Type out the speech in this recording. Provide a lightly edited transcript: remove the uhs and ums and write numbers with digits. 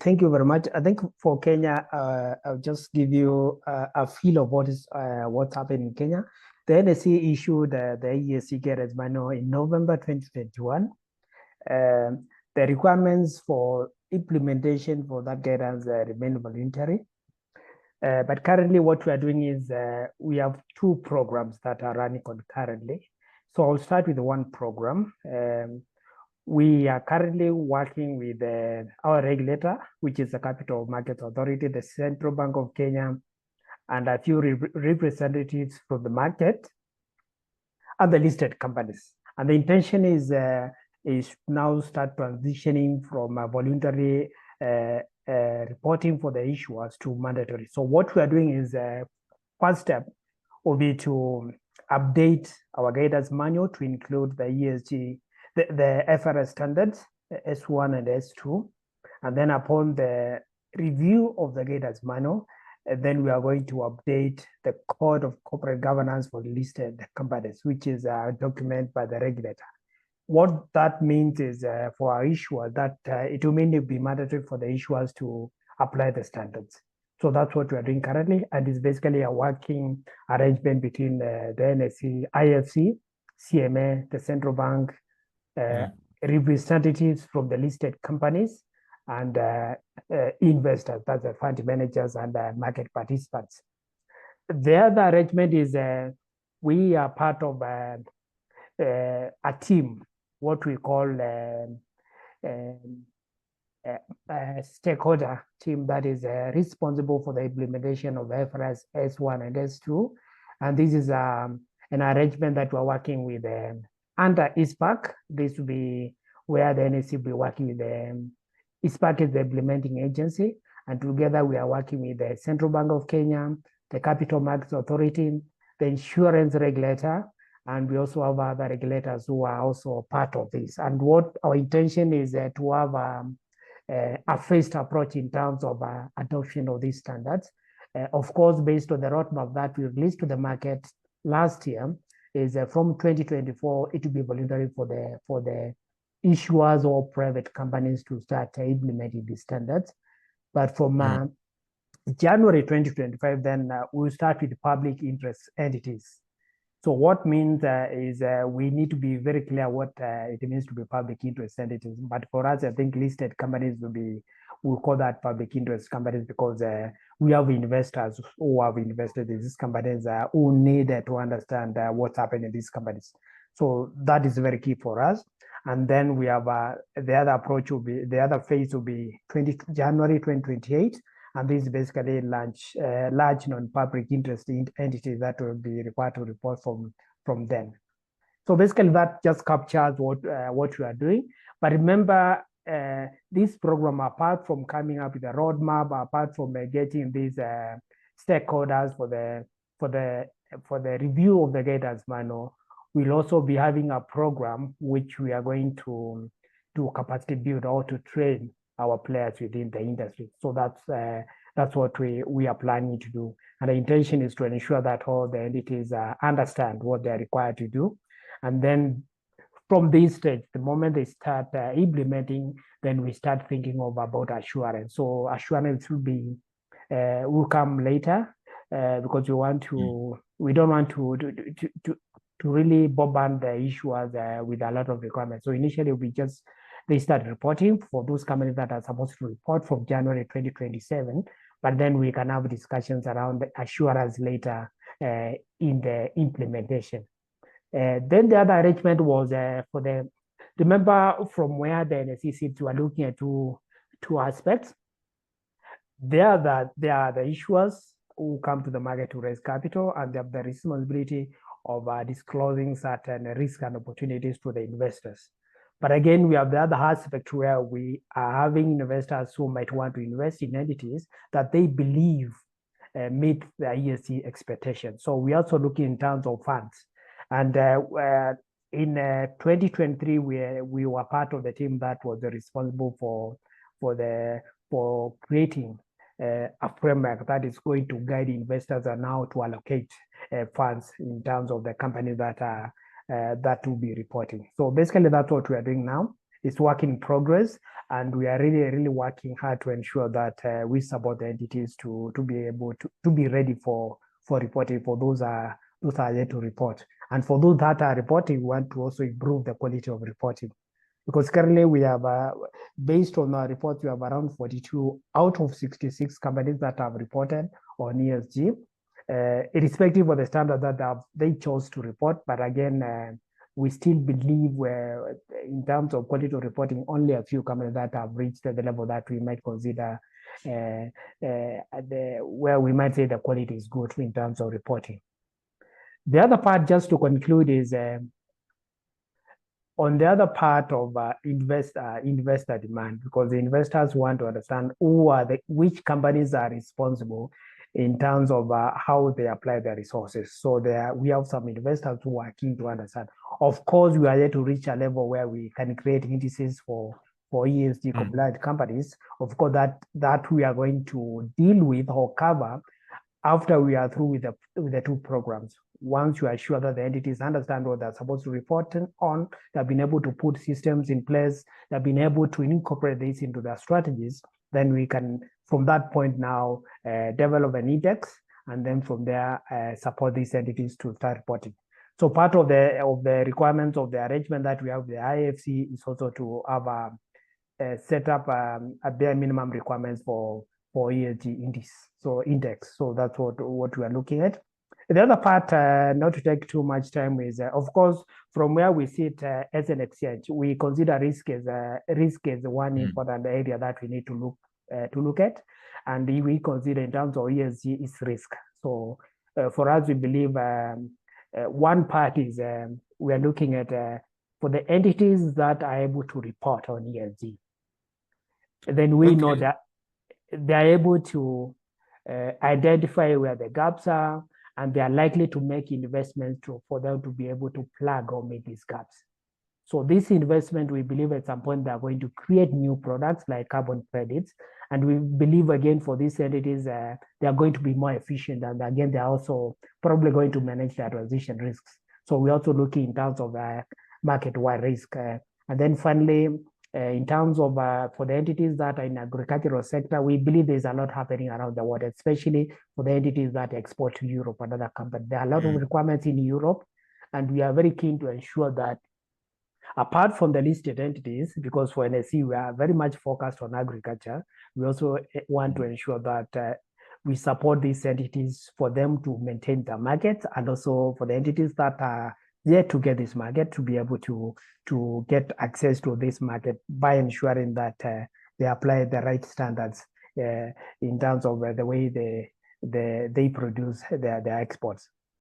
Thank you very much. I think for Kenya, I'll just give you a feel of what's happening in Kenya. The NSE issued the ESG guidance manual in November 2021. The requirements for implementation for that guidance remain voluntary. But currently what we are doing is we have two programs that are running concurrently. So I'll start with one program. We are currently working with our regulator, which is the Capital Markets Authority, the Central Bank of Kenya, and a few representatives from the market and the listed companies. And the intention is now start transitioning from voluntary reporting for the issuers to mandatory. So what we are doing is first step will be to update our guidance manual to include the ESG, the FRS standards, S1 and S2. And then upon the review of the guidance manual, then we are going to update the Code of Corporate Governance for listed companies, which is a document by the regulator. What that means is for our issuers that it will mainly be mandatory for the issuers to apply the standards. So that's what we are doing currently, and it's basically a working arrangement between the NSE, IFC, CMA, the central bank, representatives from the listed companies, and investors, that's the fund managers and market participants. The other arrangement is we are part of a team, what we call a stakeholder team that is responsible for the implementation of FRS S1 and S2. And this is an arrangement that we're working with under ISPAC. This will be where the NSE will be working with ISPAC is the implementing agency. And together we are working with the Central Bank of Kenya, the Capital Markets Authority, the insurance regulator, and we also have other regulators who are also part of this. And what our intention is to have a phased approach in terms of adoption of these standards. Of course, based on the roadmap that we released to the market last year, is from 2024, it will be voluntary for the issuers or private companies to start implementing these standards. But from January 2025, then we'll start with public interest entities. So what means is we need to be very clear what it means to be public interest entities. But for us, I think listed companies we'll call that public interest companies because we have investors who have invested in these companies who need to understand what's happening in these companies. So that is very key for us. And then we have the other approach will be, the other phase will be January 2028. And this is basically large non-public interest entities that will be required to report from them. So basically that just captures what we are doing. But remember, this program, apart from coming up with a roadmap, apart from getting these stakeholders for the review of the guidance manual, we'll also be having a program which we are going to do capacity build or to train our players within the industry. So that's what we are planning to do. And the intention is to ensure that all the entities understand what they're required to do. And then from this stage, the moment they start implementing, then we start thinking about assurance. So assurance will come later because we don't want to really bombard the issuers with a lot of requirements. So initially they start reporting for those companies that are supposed to report from January 2027, but then we can have discussions around the assurance later in the implementation. Then the other arrangement was remember from where the NSE sits, we are looking at two aspects. There are the issuers who come to the market to raise capital, and they have the responsibility of disclosing certain risks and opportunities to the investors. But again, we have the other aspect where we are having investors who might want to invest in entities that they believe meet the ESG expectations. So we also look in terms of funds. And in 2023, we were part of the team that was responsible for creating a framework that is going to guide investors and how to allocate funds in terms of the companies that will be reporting. So basically that's what we are doing now. it's work in progress, and we are really working hard to ensure that we support the entities to be able to be ready for reporting for those are yet to report. And for those that are reporting, we want to also improve the quality of reporting, because currently we have, based on our report, we have around 42 out of 66 companies that have reported on ESG, irrespective of the standard that they chose to report. But again, we still believe where, in terms of quality of reporting, only a few companies that have reached the level that we might consider where we might say the quality is good in terms of reporting. The other part, just to conclude, is on the other part of investor demand, because the investors want to understand which companies are responsible in terms of how they apply their resources. So we have some investors who are keen to understand. Of course, we are there to reach a level where we can create indices for ESG compliant companies. Of course, that we are going to deal with or cover after we are through with the two programs. Once you are sure that the entities understand what they're supposed to report on, they've been able to put systems in place, they've been able to incorporate this into their strategies, then we can, from that point now, develop an index, and then from there, support these entities to start reporting. So part of the requirements of the arrangement that we have with the IFC is also to have set up a bare minimum requirements for ESG index. So that's what we are looking at. The other part, not to take too much time, is of course, from where we sit as an exchange, we consider risk as one important area that we need to look at, and we consider in terms of ESG is risk. So for us, we believe one part is we are looking at for the entities that are able to report on ESG. Then we know that they are able to identify where the gaps are, and they are likely to make investments for them to be able to plug or meet these gaps. So this investment, we believe at some point they are going to create new products like carbon credits. And we believe, again, for these entities, they are going to be more efficient. And again, they are also probably going to manage their transition risks. So we're also looking in terms of market-wide risk. And then finally, in terms of for the entities that are in agricultural sector, we believe there's a lot happening around the world, especially for the entities that export to Europe and other companies. There are a lot of requirements in Europe, and we are very keen to ensure that apart from the listed entities, because for NSE, we are very much focused on agriculture, we also want to ensure that we support these entities for them to maintain the markets, and also for the entities that are there to get this market to be able to get access to this market by ensuring that they apply the right standards in terms of the way they produce their exports.